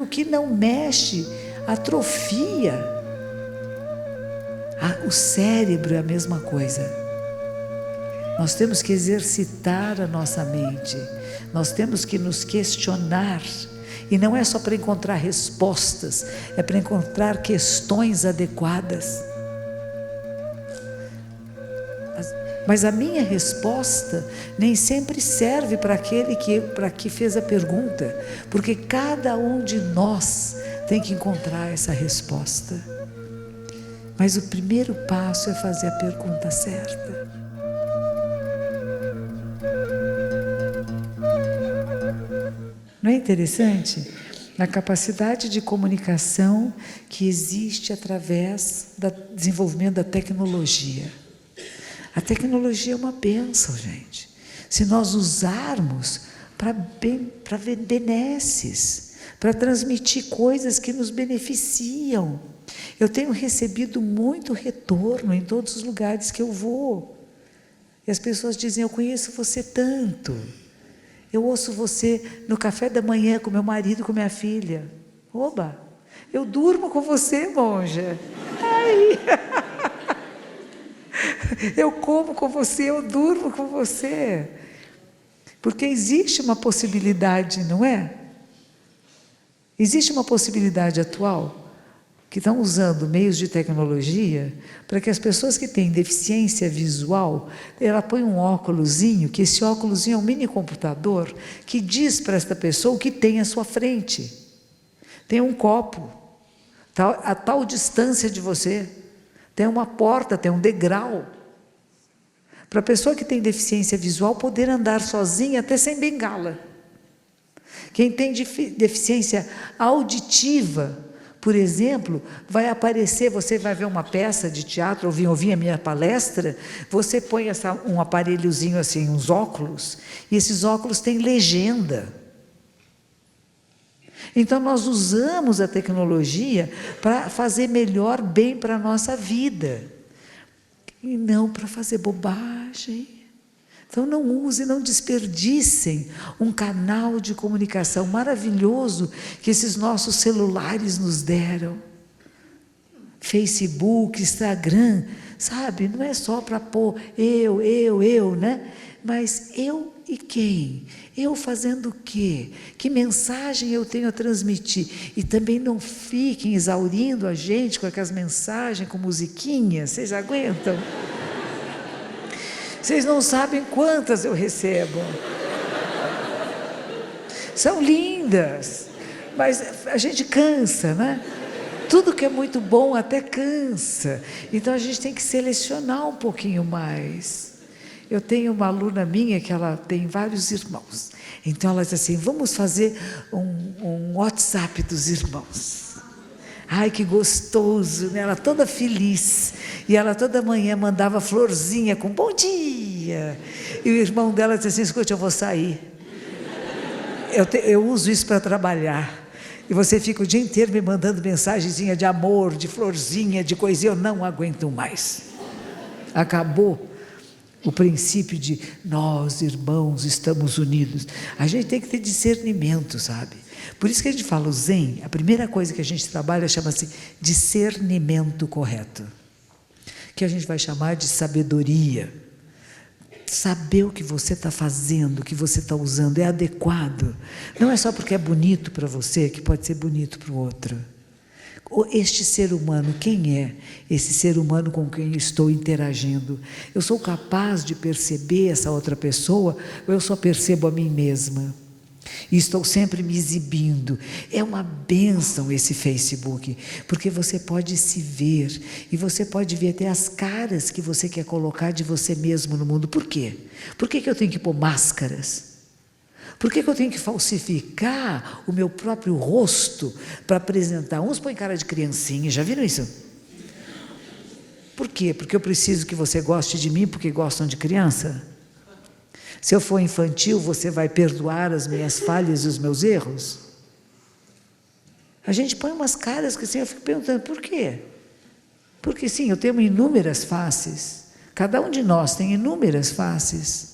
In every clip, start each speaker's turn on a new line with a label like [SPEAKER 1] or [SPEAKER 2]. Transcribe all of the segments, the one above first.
[SPEAKER 1] O que não mexe, atrofia. O cérebro é a mesma coisa. Nós temos que exercitar a nossa mente. Nós temos que nos questionar. E não é só para encontrar respostas, é para encontrar questões adequadas. Mas a minha resposta nem sempre serve para aquele que fez a pergunta, porque cada um de nós tem que encontrar essa resposta. Mas o primeiro passo é fazer a pergunta certa. Não é interessante? A capacidade de comunicação que existe através do desenvolvimento da tecnologia. A tecnologia é uma bênção, gente. Se nós usarmos para benesses, para transmitir coisas que nos beneficiam. Eu tenho recebido muito retorno em todos os lugares que eu vou. E as pessoas dizem, eu conheço você tanto. Eu ouço você no café da manhã com meu marido, com minha filha. Oba! Eu durmo com você, monja. Ai. Eu como com você, eu durmo com você. Porque existe uma possibilidade, não é? Existe uma possibilidade atual que estão usando meios de tecnologia para que as pessoas que têm deficiência visual, ela põe um óculosinho, que esse óculosinho é um mini computador que diz para esta pessoa o que tem à sua frente. Tem um copo, a tal distância de você, tem uma porta, tem um degrau. Para a pessoa que tem deficiência visual poder andar sozinha até sem bengala. Quem tem deficiência auditiva, por exemplo, vai aparecer, você vai ver uma peça de teatro, ouvir a minha palestra, você põe um aparelhozinho assim, uns óculos, e esses óculos têm legenda. Então nós usamos a tecnologia para fazer melhor bem para a nossa vida, e não para fazer bobagem. Então não use, não desperdicem um canal de comunicação maravilhoso que esses nossos celulares nos deram. Facebook, Instagram, sabe? Não é só para pôr eu, né? Mas eu e quem? Eu fazendo o quê? Que mensagem eu tenho a transmitir? E também não fiquem exaurindo a gente com aquelas mensagens, com musiquinhas, vocês aguentam? Vocês não sabem quantas eu recebo. São lindas, mas a gente cansa, né? Tudo que é muito bom até cansa. Então a gente tem que selecionar um pouquinho mais. Eu tenho uma aluna minha que ela tem vários irmãos. Então ela diz assim, vamos fazer um WhatsApp dos irmãos. Ai, que gostoso, né? Ela toda feliz. E ela toda manhã mandava florzinha com bom dia. E o irmão dela disse assim, escute, eu vou sair. Eu uso isso para trabalhar. E você fica o dia inteiro me mandando mensagenzinha de amor, de florzinha, de coisinha. Eu não aguento mais. Acabou o princípio de nós, irmãos, estamos unidos. A gente tem que ter discernimento, sabe? Por isso que a gente fala o Zen, a primeira coisa que a gente trabalha chama-se discernimento correto, que a gente vai chamar de sabedoria. Saber o que você está fazendo, o que você está usando é adequado. Não é só porque é bonito para você que pode ser bonito para o outro. Este ser humano, quem é esse ser humano com quem eu estou interagindo? Eu sou capaz de perceber essa outra pessoa ou eu só percebo a mim mesma? E estou sempre me exibindo. É uma bênção esse Facebook, porque você pode se ver, e você pode ver até as caras que você quer colocar de você mesmo no mundo. Por quê? Por que eu tenho que pôr máscaras? Por que eu tenho que falsificar o meu próprio rosto para apresentar? Uns põem cara de criancinha, já viram isso? Por quê? Porque eu preciso que você goste de mim porque gostam de criança? Se eu for infantil, você vai perdoar as minhas falhas e os meus erros? A gente põe umas caras que assim, eu fico perguntando, por quê? Porque sim, eu tenho inúmeras faces. Cada um de nós tem inúmeras faces.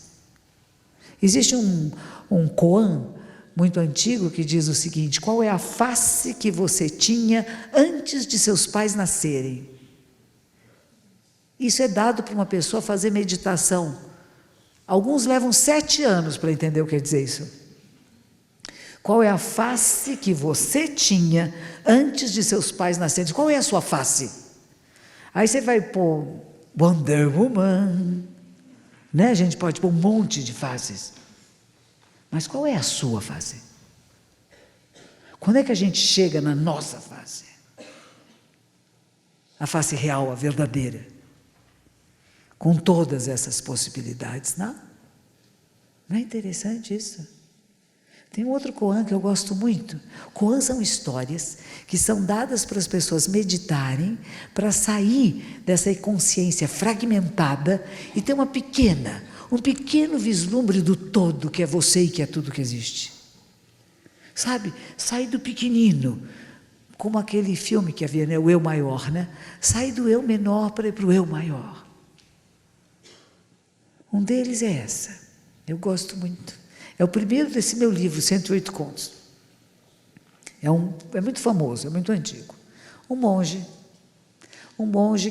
[SPEAKER 1] Existe um koan muito antigo que diz o seguinte: qual é a face que você tinha antes de seus pais nascerem? Isso é dado para uma pessoa fazer meditação. Alguns levam 7 anos para entender o que quer dizer isso. Qual é a face que você tinha antes de seus pais nascerem? Qual é a sua face? Aí você vai pôr Wonder Woman, né? A gente pode pôr um monte de faces. Mas qual é a sua face? Quando é que a gente chega na nossa face? A face real, a verdadeira. Com todas essas possibilidades, não? Não é interessante isso? Tem um outro koan que eu gosto muito. Koan são histórias que são dadas para as pessoas meditarem, para sair dessa consciência fragmentada e ter um pequeno vislumbre do todo que é você e que é tudo que existe. Sabe? Sair do pequenino, como aquele filme que havia, né? O eu maior, né? Sair do eu menor para ir para o eu maior. Um deles é essa. Eu gosto muito. É o primeiro desse meu livro, 108 Contos. É muito famoso, é muito antigo. Um monge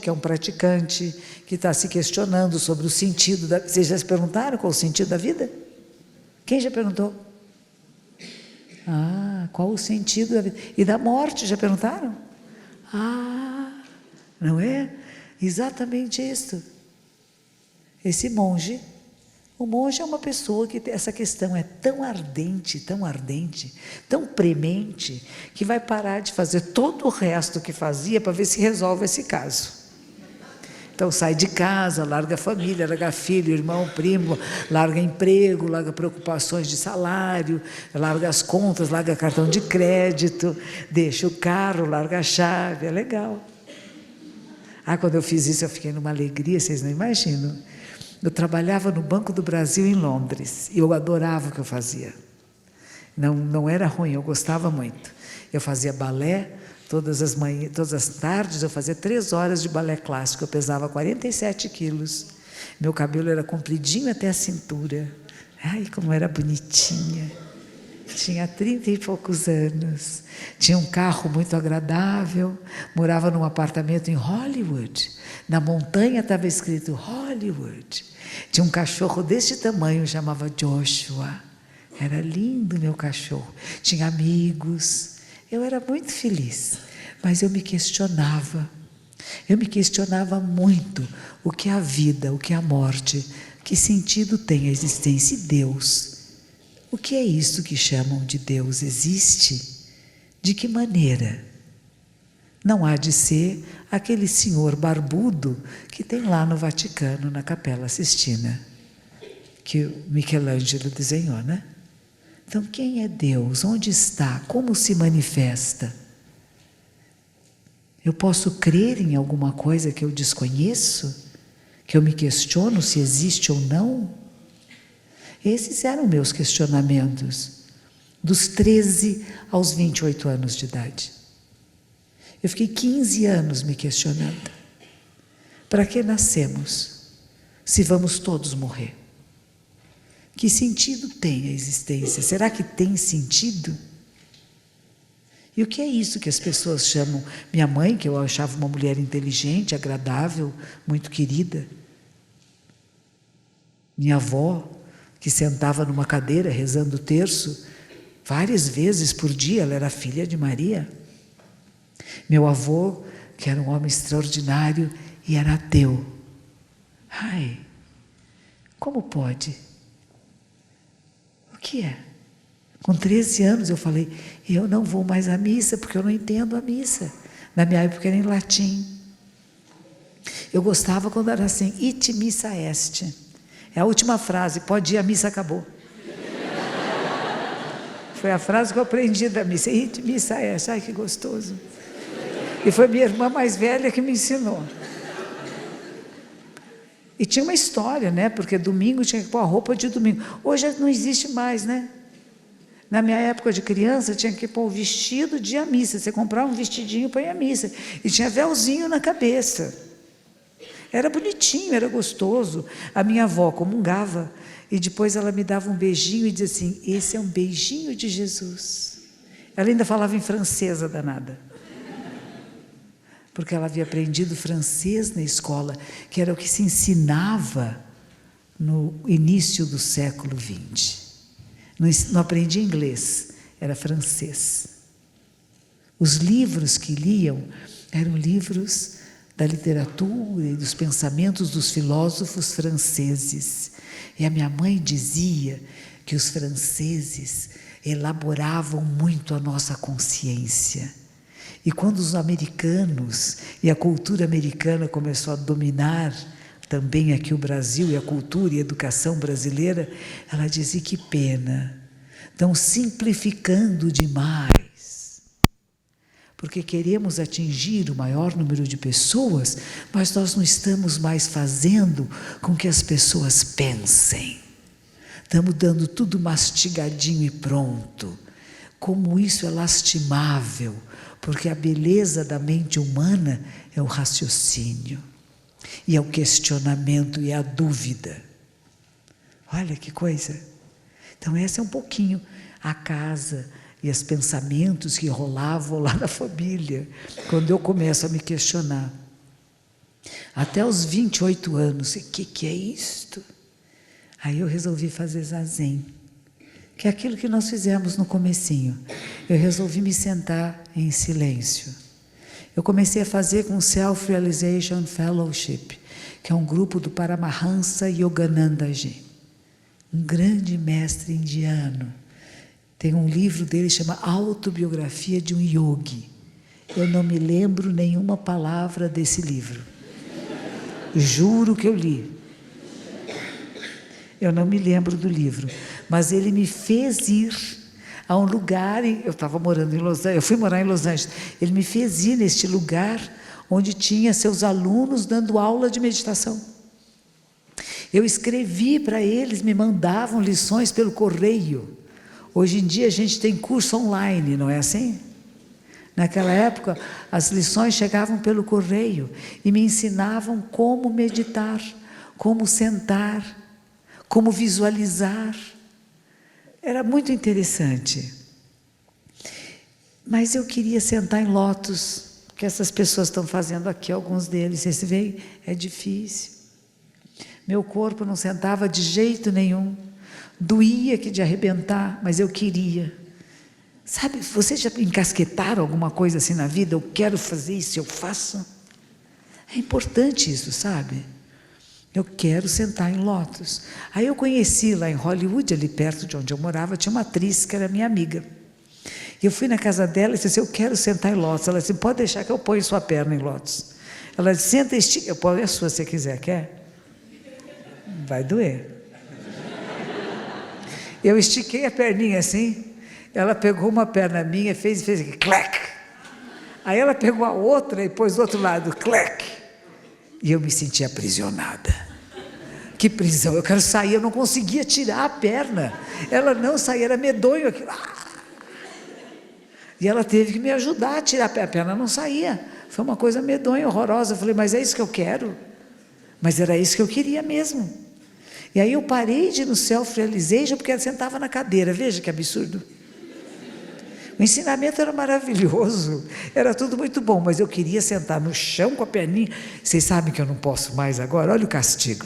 [SPEAKER 1] que é um praticante, que está se questionando sobre o sentido da... Vocês já se perguntaram qual o sentido da vida? Quem já perguntou? Qual o sentido da vida? E da morte, já perguntaram? Não é? Exatamente isso. Esse monge... O monge é uma pessoa que essa questão é tão ardente, tão premente, que vai parar de fazer todo o resto que fazia para ver se resolve esse caso. Então sai de casa, larga a família, larga filho, irmão, primo, larga emprego, larga preocupações de salário, larga as contas, larga cartão de crédito, deixa o carro, larga a chave, é legal. Quando eu fiz isso eu fiquei numa alegria, vocês não imaginam. Eu trabalhava no Banco do Brasil em Londres e eu adorava o que eu fazia. Não era ruim, eu gostava muito. Eu fazia balé todas as tardes, eu fazia 3 horas de balé clássico, eu pesava 47 quilos, meu cabelo era compridinho até a cintura. Ai, como era bonitinha. Tinha 30 e poucos anos, tinha um carro muito agradável, morava num apartamento em Hollywood, na montanha estava escrito Hollywood, tinha um cachorro desse tamanho, chamava Joshua, era lindo meu cachorro, tinha amigos, eu era muito feliz, mas eu me questionava muito o que é a vida, o que é a morte, que sentido tem a existência e Deus. O que é isso que chamam de Deus? Existe? De que maneira? Não há de ser aquele senhor barbudo que tem lá no Vaticano, na Capela Sistina, que o Michelangelo desenhou, né? Então, quem é Deus? Onde está? Como se manifesta? Eu posso crer em alguma coisa que eu desconheço? Que eu me questiono se existe ou não? Esses eram meus questionamentos, dos 13 aos 28 anos de idade. Eu fiquei 15 anos me questionando. Para que nascemos, se vamos todos morrer? Que sentido tem a existência? Será que tem sentido? E o que é isso que as pessoas chamam? Minha mãe, que eu achava uma mulher inteligente, agradável, muito querida. Minha avó, que sentava numa cadeira rezando o terço várias vezes por dia, ela era filha de Maria. Meu avô, que era um homem extraordinário e era ateu. Ai, como pode? O que é? Com 13 anos eu falei, eu não vou mais à missa porque eu não entendo a missa. Na minha época era em latim. Eu gostava quando era assim, ite missa est. É a última frase, pode ir, a missa acabou. Foi a frase que eu aprendi da missa, ite missa est, ai que gostoso. E foi minha irmã mais velha que me ensinou. E tinha uma história, né? Porque domingo tinha que pôr a roupa de domingo. Hoje não existe mais, né? Na minha época de criança, tinha que pôr o vestido de ir à missa. Você comprava um vestidinho para ir à missa. E tinha véuzinho na cabeça. Era bonitinho, era gostoso. A minha avó comungava e depois ela me dava um beijinho e dizia assim: esse é um beijinho de Jesus. Ela ainda falava em francês, a danada. Porque ela havia aprendido francês na escola, que era o que se ensinava no início do século XX. Não aprendi inglês, era francês. Os livros que liam eram livros da literatura e dos pensamentos dos filósofos franceses. E a minha mãe dizia que os franceses elaboravam muito a nossa consciência. E quando os americanos e a cultura americana começou a dominar também aqui o Brasil e a cultura e a educação brasileira, ela dizia: que pena, estão simplificando demais, porque queremos atingir o maior número de pessoas, mas nós não estamos mais fazendo com que as pessoas pensem. Estamos dando tudo mastigadinho e pronto. Como isso é lastimável, porque a beleza da mente humana é o raciocínio, e é o questionamento e a dúvida. Olha que coisa! Então essa é um pouquinho a casa e os pensamentos que rolavam lá na família, quando eu começo a me questionar. Até os 28 anos, o que é isto? Aí eu resolvi fazer zazen, que é aquilo que nós fizemos no comecinho. Eu resolvi me sentar em silêncio. Eu comecei a fazer com o Self-Realization Fellowship, que é um grupo do Paramahansa Yoganandaji, um grande mestre indiano. Tem um livro dele que chama Autobiografia de um Yogi. Eu não me lembro nenhuma palavra desse livro. Juro que eu li. Eu não me lembro do livro, mas ele me fez ir a um lugar, eu estava morando em Los Angeles, eu fui morar em Los Angeles, ele me fez ir neste lugar onde tinha seus alunos dando aula de meditação. Eu escrevi para eles, me mandavam lições pelo correio. Hoje em dia a gente tem curso online, não é assim? Naquela época as lições chegavam pelo correio e me ensinavam como meditar, como sentar, como visualizar. Era muito interessante. Mas eu queria sentar em lótus, que essas pessoas estão fazendo aqui, alguns deles. Vocês veem? É difícil. Meu corpo não sentava de jeito nenhum. Doía que de arrebentar, mas eu queria. Sabe, vocês já encasquetaram alguma coisa assim na vida? Eu quero fazer isso, eu faço. É importante isso, sabe? Eu quero sentar em lótus. Aí eu conheci lá em Hollywood, ali perto de onde eu morava, tinha uma atriz que era minha amiga. E eu fui na casa dela e disse: eu quero sentar em lótus. Ela disse: pode deixar que eu ponho sua perna em lótus. Ela disse: senta e estica. Eu ponho a sua se você quiser, quer? Vai doer. Eu estiquei a perninha assim, ela pegou uma perna minha, fez clec. Aí ela pegou a outra e pôs do outro lado, clec. E eu me senti aprisionada. Que prisão, eu quero sair, eu não conseguia tirar a perna. Ela não saía, era medonho aquilo. E ela teve que me ajudar a tirar a perna, não saía. Foi uma coisa medonha, horrorosa. Eu falei: mas é isso que eu quero? Mas era isso que eu queria mesmo. E aí eu parei de ir no Self-Realization porque ela sentava na cadeira. Veja que absurdo. O ensinamento era maravilhoso, era tudo muito bom, mas eu queria sentar no chão com a perninha. Vocês sabem que eu não posso mais agora? Olha o castigo.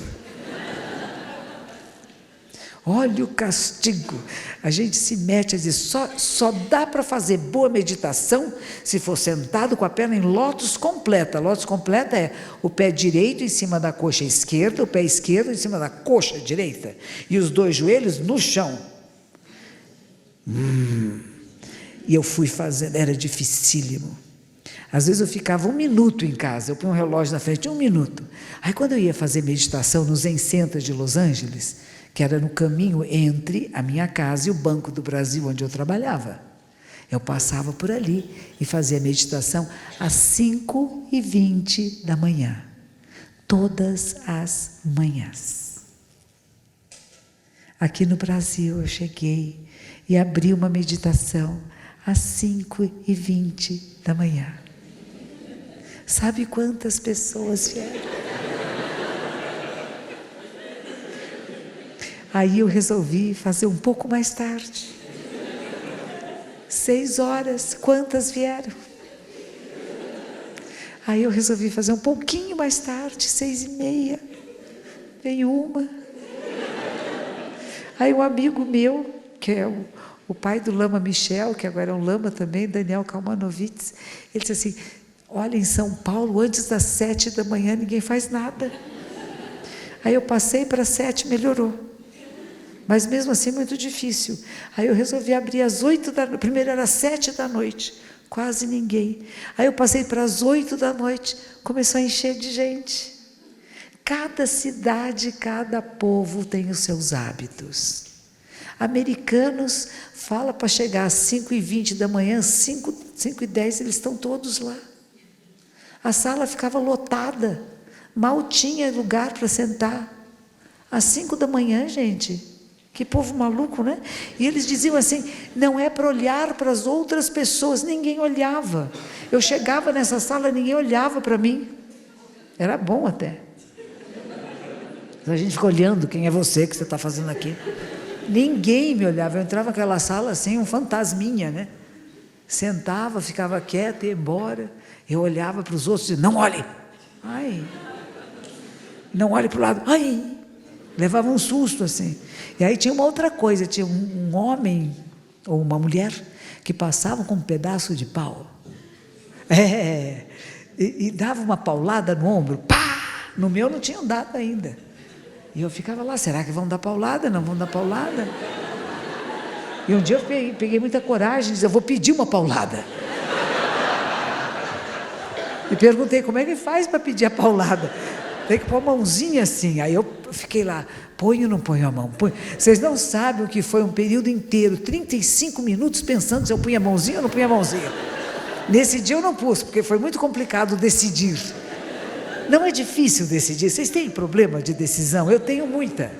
[SPEAKER 1] Olha o castigo. A gente se mete a dizer: só dá para fazer boa meditação se for sentado com a perna em lótus completa. Lótus completa é o pé direito em cima da coxa esquerda, o pé esquerdo em cima da coxa direita, e os dois joelhos no chão. E eu fui fazendo, era dificílimo. Às vezes eu ficava 1 minuto em casa, eu punha um relógio na frente, 1 minuto. Aí quando eu ia fazer meditação no Zen Center de Los Angeles, que era no caminho entre a minha casa e o Banco do Brasil, onde eu trabalhava, eu passava por ali e fazia meditação às 5h20 da manhã, todas as manhãs. Aqui no Brasil eu cheguei e abri uma meditação às 5h20 da manhã. Sabe quantas pessoas vieram? Aí eu resolvi fazer um pouco mais tarde. 6 horas, quantas vieram? Aí eu resolvi fazer um pouquinho mais tarde, 6h30. Veio uma. Aí um amigo meu, que é o pai do Lama Michel, que agora é um Lama também, Daniel Kalmanovitz, ele disse assim: olha, em São Paulo, antes das 7 da manhã, ninguém faz nada. Aí eu passei para 7, melhorou. Mas mesmo assim, muito difícil. Aí eu resolvi abrir às 8 da noite. Primeiro era às 7 da noite, quase ninguém. Aí eu passei para as 8 da noite, começou a encher de gente. Cada cidade, cada povo tem os seus hábitos. Americanos, fala para chegar às 5h20 da manhã, 5h10, eles estão todos lá. A sala ficava lotada, mal tinha lugar para sentar. Às 5 da manhã, gente, que povo maluco, né? E eles diziam assim: não é para olhar para as outras pessoas. Ninguém olhava. Eu chegava nessa sala, ninguém olhava para mim. Era bom até. A gente fica olhando: quem é você, que você está fazendo aqui? Ninguém me olhava. Eu entrava naquela sala assim, um fantasminha, né? Sentava, ficava quieta e ia embora. Eu olhava para os outros e dizia: não olhe. Ai. Não olhe para o lado. Ai. Levava um susto assim. E aí tinha uma outra coisa, tinha um homem ou uma mulher que passava com um pedaço de pau. E dava uma paulada no ombro. Pá! No meu não tinham dado ainda. E eu ficava lá: será que vão dar paulada? Não vão dar paulada? E um dia eu peguei muita coragem e disse: eu vou pedir uma paulada. E perguntei: como é que faz para pedir a paulada? Tem que pôr a mãozinha assim. Aí eu fiquei lá: ponho ou não ponho a mão? Ponho. Vocês não sabem o que foi um período inteiro, 35 minutos pensando se eu punha a mãozinha ou não punha a mãozinha. Nesse dia eu não pus, porque foi muito complicado decidir. Não é difícil decidir. Vocês têm problema de decisão? Eu tenho muita.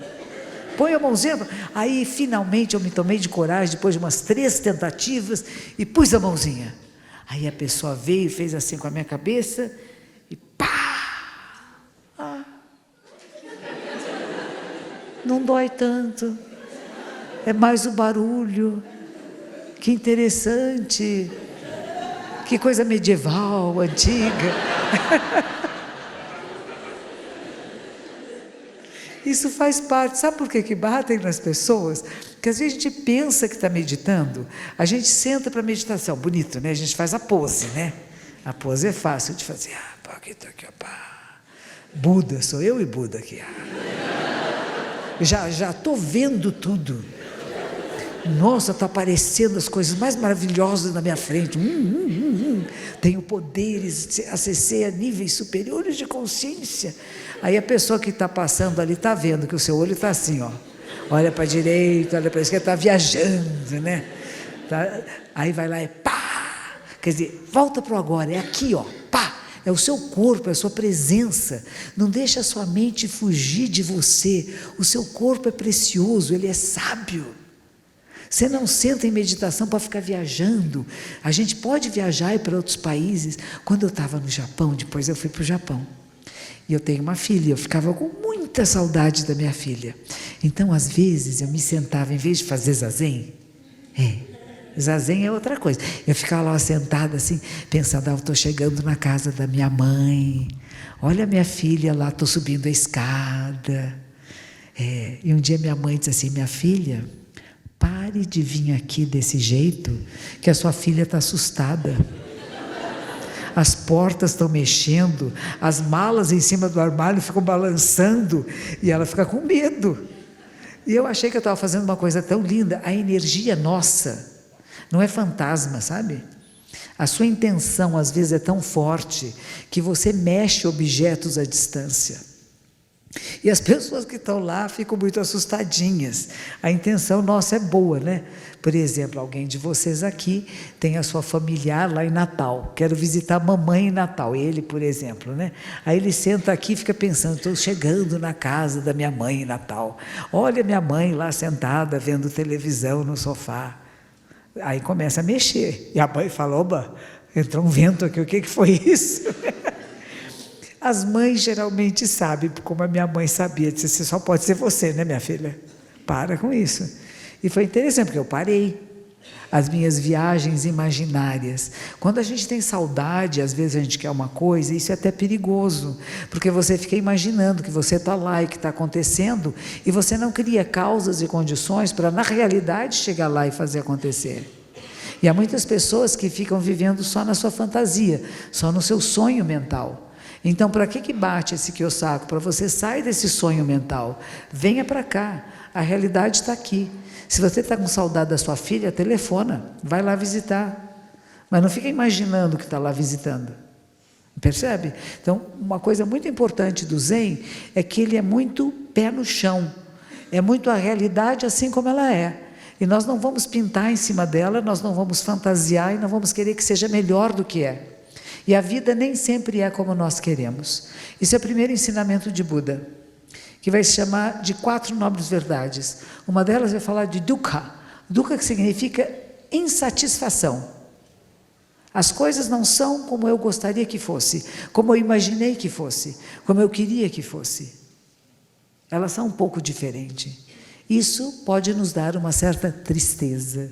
[SPEAKER 1] Põe a mãozinha. Aí finalmente eu me tomei de coragem, depois de umas 3 tentativas, e pus a mãozinha. Aí a pessoa veio e fez assim com a minha cabeça, e pá! Ah. Não dói tanto. É mais o barulho. Que interessante. Que coisa medieval, antiga. Isso faz parte. Sabe por que batem nas pessoas? Porque às vezes a gente pensa que está meditando, a gente senta para meditação, bonito, né? A gente faz a pose, né? A pose é fácil de fazer. Aqui, pá. Buda, sou eu e Buda aqui. Já estou vendo tudo. Nossa, está aparecendo as coisas mais maravilhosas na minha frente. Tenho poderes, acessei a níveis superiores de consciência. Aí a pessoa que está passando ali está vendo que o seu olho está assim, ó. Olha para a direita, olha para a esquerda, está viajando, né? Aí vai lá e pá! Quer dizer, volta para o agora, é aqui, ó, pá! É o seu corpo, é a sua presença. Não deixa a sua mente fugir de você. O seu corpo é precioso, ele é sábio. Você não senta em meditação para ficar viajando. A gente pode viajar e ir para outros países. Quando eu estava no Japão, depois eu fui para o Japão. E eu tenho uma filha, eu ficava com muita saudade da minha filha. Então, às vezes, eu me sentava, em vez de fazer zazen, zazen é outra coisa. Eu ficava lá sentada assim, pensando: eu estou chegando na casa da minha mãe. Olha a minha filha lá, estou subindo a escada. E um dia minha mãe disse assim: minha filha, pare de vir aqui desse jeito, que a sua filha está assustada. As portas estão mexendo, as malas em cima do armário ficam balançando, e ela fica com medo. E eu achei que eu estava fazendo uma coisa tão linda. A energia nossa não é fantasma, sabe? A sua intenção às vezes é tão forte que você mexe objetos à distância. E as pessoas que estão lá ficam muito assustadinhas. A intenção nossa é boa, né? Por exemplo, alguém de vocês aqui tem a sua familiar lá em Natal. Quero visitar a mamãe em Natal. Ele, por exemplo, né? Aí ele senta aqui e fica pensando: estou chegando na casa da minha mãe em Natal. Olha minha mãe lá sentada, vendo televisão no sofá. Aí começa a mexer. E a mãe fala: oba, entrou um vento aqui, o que foi isso? As mães geralmente sabem, como a minha mãe sabia. Disse: só pode ser você, né, minha filha? Para com isso. E foi interessante, porque eu parei as minhas viagens imaginárias. Quando a gente tem saudade, às vezes a gente quer uma coisa, isso é até perigoso, porque você fica imaginando que você está lá e que está acontecendo, e você não cria causas e condições para, na realidade, chegar lá e fazer acontecer. E há muitas pessoas que ficam vivendo só na sua fantasia, só no seu sonho mental. Então, para que bate esse Kiyosako? Para você sair desse sonho mental. Venha para cá, a realidade está aqui. Se você está com saudade da sua filha, telefona, vai lá visitar. Mas não fica imaginando que está lá visitando. Percebe? Então, uma coisa muito importante do Zen é que ele é muito pé no chão. É muito a realidade assim como ela é. E nós não vamos pintar em cima dela, nós não vamos fantasiar e não vamos querer que seja melhor do que é. E a vida nem sempre é como nós queremos. Isso é o primeiro ensinamento de Buda, que vai se chamar de 4 nobres verdades. Uma delas vai falar de dukkha. Dukkha que significa insatisfação. As coisas não são como eu gostaria que fosse, como eu imaginei que fosse, como eu queria que fosse. Elas são um pouco diferentes. Isso pode nos dar uma certa tristeza.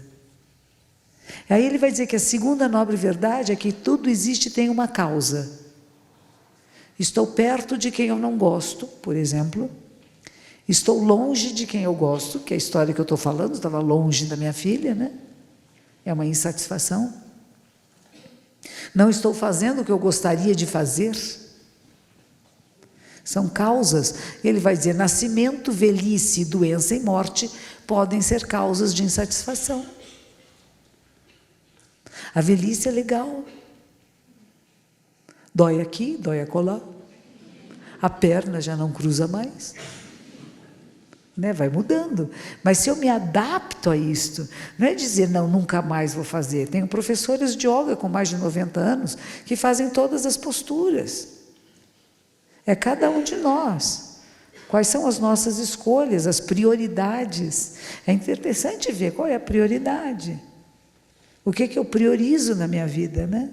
[SPEAKER 1] Aí ele vai dizer que a segunda nobre verdade é que tudo existe e tem uma causa. Estou perto de quem eu não gosto, por exemplo. Estou longe de quem eu gosto, que é a história que eu estou falando, estava longe da minha filha, né? É uma insatisfação. Não estou fazendo o que eu gostaria de fazer. São causas. Ele vai dizer, nascimento, velhice, doença e morte podem ser causas de insatisfação. A velhice é legal. Dói aqui, dói acolá. A perna já não cruza mais. Né? Vai mudando. Mas se eu me adapto a isto, não é dizer, não, nunca mais vou fazer. Tenho professores de yoga com mais de 90 anos que fazem todas as posturas. É cada um de nós. Quais são as nossas escolhas, as prioridades. É interessante ver qual é a prioridade. O que eu priorizo na minha vida, né?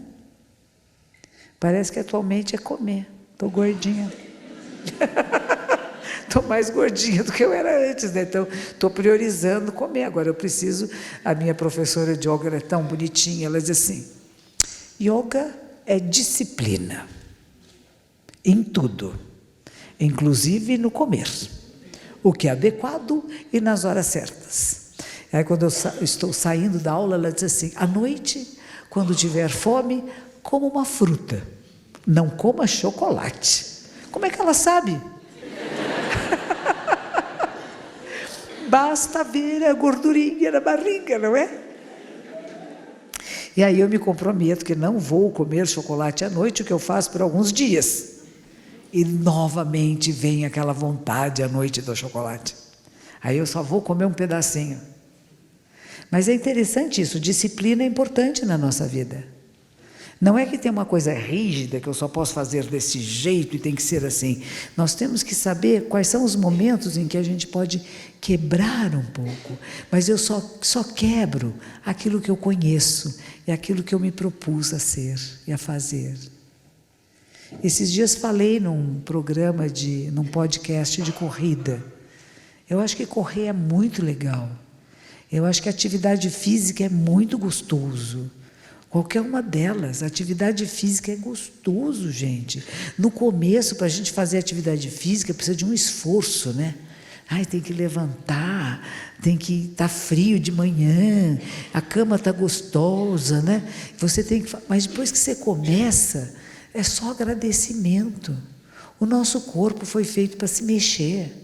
[SPEAKER 1] Parece que atualmente é comer. Estou gordinha. Estou mais gordinha do que eu era antes, né? Então, estou priorizando comer. Agora, eu preciso... A minha professora de yoga, ela é tão bonitinha, ela diz assim, yoga é disciplina. Em tudo. Inclusive no comer. O que é adequado e nas horas certas. Aí, quando eu estou saindo da aula, ela diz assim, à noite, quando tiver fome, coma uma fruta. Não coma chocolate. Como é que ela sabe? Basta ver a gordurinha na barriga, não é? E aí eu me comprometo que não vou comer chocolate à noite, o que eu faço por alguns dias. E novamente vem aquela vontade à noite do chocolate. Aí eu só vou comer um pedacinho. Mas é interessante isso, disciplina é importante na nossa vida. Não é que tem uma coisa rígida que eu só posso fazer desse jeito e tem que ser assim. Nós temos que saber quais são os momentos em que a gente pode quebrar um pouco. Mas eu só quebro aquilo que eu conheço e aquilo que eu me propus a ser e a fazer. Esses dias falei num podcast de corrida. Eu acho que correr é muito legal. Eu acho que a atividade física é muito gostoso. Qualquer uma delas, a atividade física é gostoso, gente. No começo, para a gente fazer atividade física, precisa de um esforço, né? Ai, tem que levantar, tem que estar frio de manhã, a cama está gostosa, né? Você tem que... Mas depois que você começa, é só agradecimento. O nosso corpo foi feito para se mexer.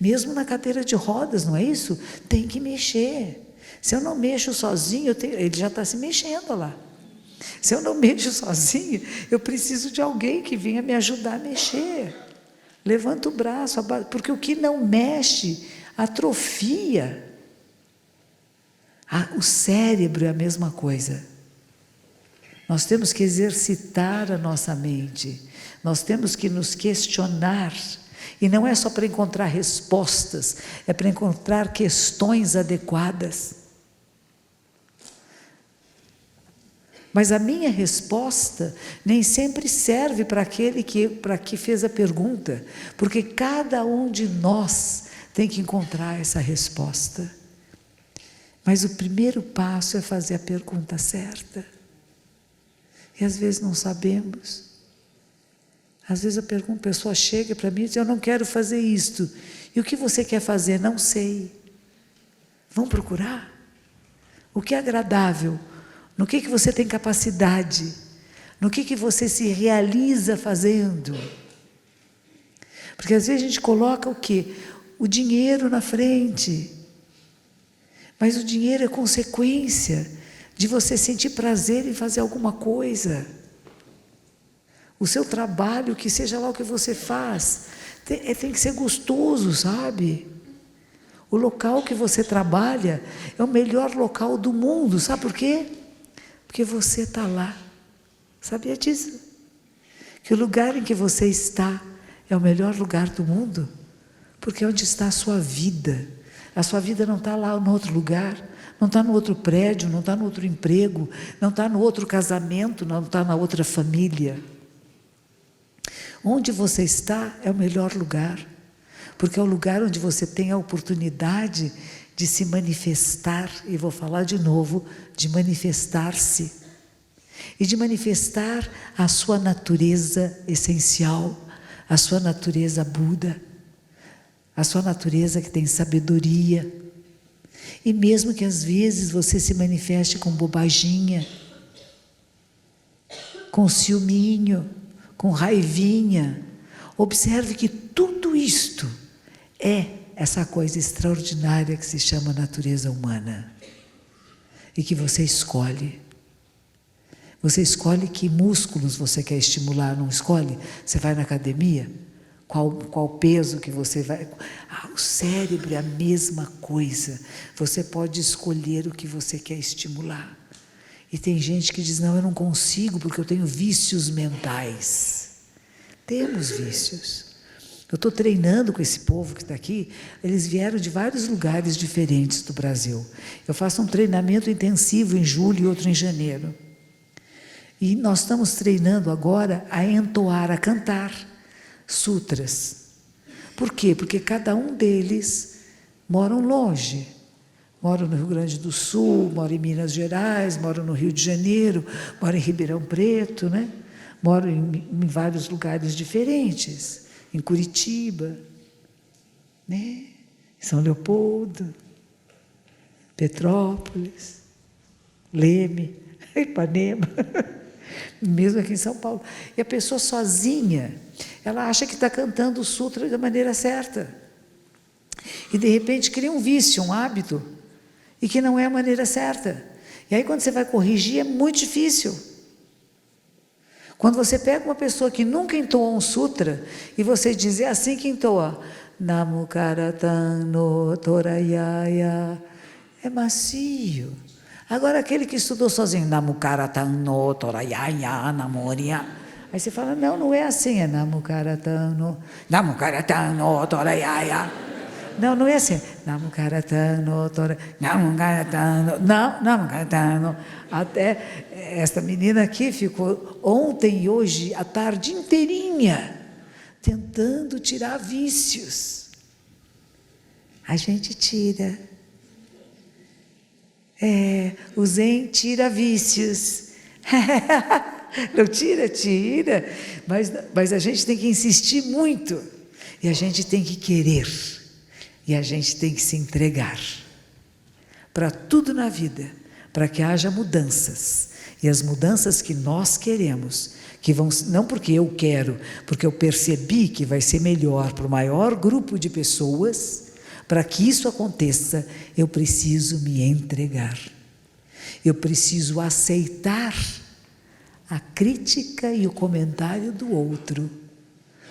[SPEAKER 1] Mesmo na cadeira de rodas, não é isso? Tem que mexer. Se eu não mexo sozinho, ele já está se mexendo lá. Se eu não mexo sozinho, eu preciso de alguém que venha me ajudar a mexer. Levanta o braço, porque o que não mexe, atrofia. O cérebro é a mesma coisa. Nós temos que exercitar a nossa mente. Nós temos que nos questionar. E não é só para encontrar respostas, é para encontrar questões adequadas. Mas a minha resposta nem sempre serve para aquele que fez a pergunta, porque cada um de nós tem que encontrar essa resposta. Mas o primeiro passo é fazer a pergunta certa. E às vezes não sabemos. Às vezes a pessoa chega para mim e diz, eu não quero fazer isto. E o que você quer fazer? Não sei. Vamos procurar? O que é agradável? No que você tem capacidade? No que você se realiza fazendo? Porque às vezes a gente coloca o quê? O dinheiro na frente. Mas o dinheiro é consequência de você sentir prazer em fazer alguma coisa. O seu trabalho, que seja lá o que você faz, tem que ser gostoso, sabe? O local que você trabalha é o melhor local do mundo, sabe por quê? Porque você está lá. Sabia disso? Que o lugar em que você está é o melhor lugar do mundo, porque é onde está a sua vida. A sua vida não está lá no outro lugar, não está no outro prédio, não está no outro emprego, não está no outro casamento, não está na outra família. Onde você está é o melhor lugar, porque é o lugar onde você tem a oportunidade de se manifestar, e vou falar de novo, de manifestar-se, e de manifestar a sua natureza essencial, a sua natureza Buda, a sua natureza que tem sabedoria. E mesmo que às vezes você se manifeste com bobaginha, com ciúminho, com raivinha, observe que tudo isto é essa coisa extraordinária que se chama natureza humana. E que você escolhe. Você escolhe que músculos você quer estimular, não escolhe? Você vai na academia? Qual peso que você vai... o cérebro é a mesma coisa. Você pode escolher o que você quer estimular. E tem gente que diz, não, eu não consigo porque eu tenho vícios mentais. Temos vícios. Eu estou treinando com esse povo que está aqui, eles vieram de vários lugares diferentes do Brasil. Eu faço um treinamento intensivo em julho e outro em janeiro. E nós estamos treinando agora a entoar, a cantar sutras. Por quê? Porque cada um deles moram longe. Moram no Rio Grande do Sul, moram em Minas Gerais, moram no Rio de Janeiro, moram em Ribeirão Preto, né? Moram em vários lugares diferentes. Em Curitiba, né? Em São Leopoldo, Petrópolis, Leme, Ipanema, mesmo aqui em São Paulo. E a pessoa sozinha, ela acha que está cantando o sutra da maneira certa. E de repente cria um vício, um hábito, e que não é a maneira certa. E aí quando você vai corrigir é muito difícil. Quando você pega uma pessoa que nunca entoou um sutra, e você diz, é assim que entoa, Namo Karatan no Torayaya, é macio. Agora aquele que estudou sozinho, Namo Karatan no Torayaya Namoria, aí você fala, não é assim, é Namo Karatan no Torayaya. Não é assim, Namo Karatan no Torayaya, Namo Karatan no, não, Namo Karatan no. Até esta menina aqui ficou ontem e hoje a tarde inteirinha tentando tirar vícios. A gente tira. O Zen tira vícios. Não tira. Mas a gente tem que insistir muito. E a gente tem que querer. E a gente tem que se entregar. Para tudo na vida. Para que haja mudanças. E as mudanças que nós queremos, que vão, não porque eu quero, porque eu percebi que vai ser melhor para o maior grupo de pessoas, para que isso aconteça, eu preciso me entregar. Eu preciso aceitar a crítica e o comentário do outro,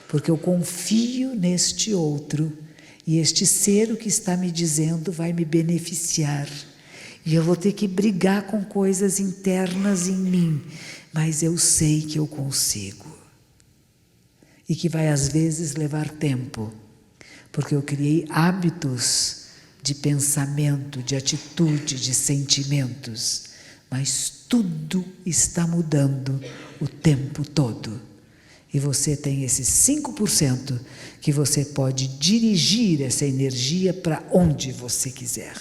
[SPEAKER 1] porque eu confio neste outro, e este ser o que está me dizendo vai me beneficiar. E eu vou ter que brigar com coisas internas em mim, mas eu sei que eu consigo. E que vai às vezes levar tempo, porque eu criei hábitos de pensamento, de atitude, de sentimentos, mas tudo está mudando o tempo todo. E você tem esses 5% que você pode dirigir essa energia para onde você quiser.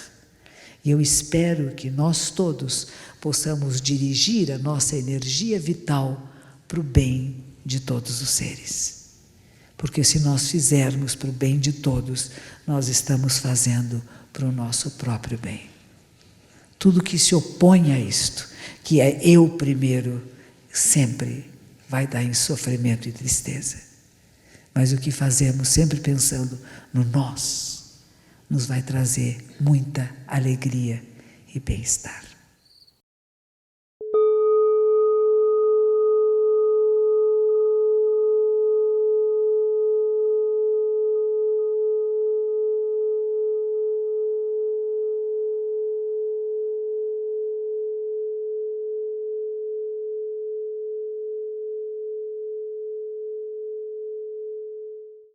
[SPEAKER 1] E eu espero que nós todos possamos dirigir a nossa energia vital para o bem de todos os seres. Porque se nós fizermos para o bem de todos, nós estamos fazendo para o nosso próprio bem. Tudo que se opõe a isto, que é eu primeiro, sempre vai dar em sofrimento e tristeza. Mas o que fazemos sempre pensando no nós, nos vai trazer muita alegria e bem-estar.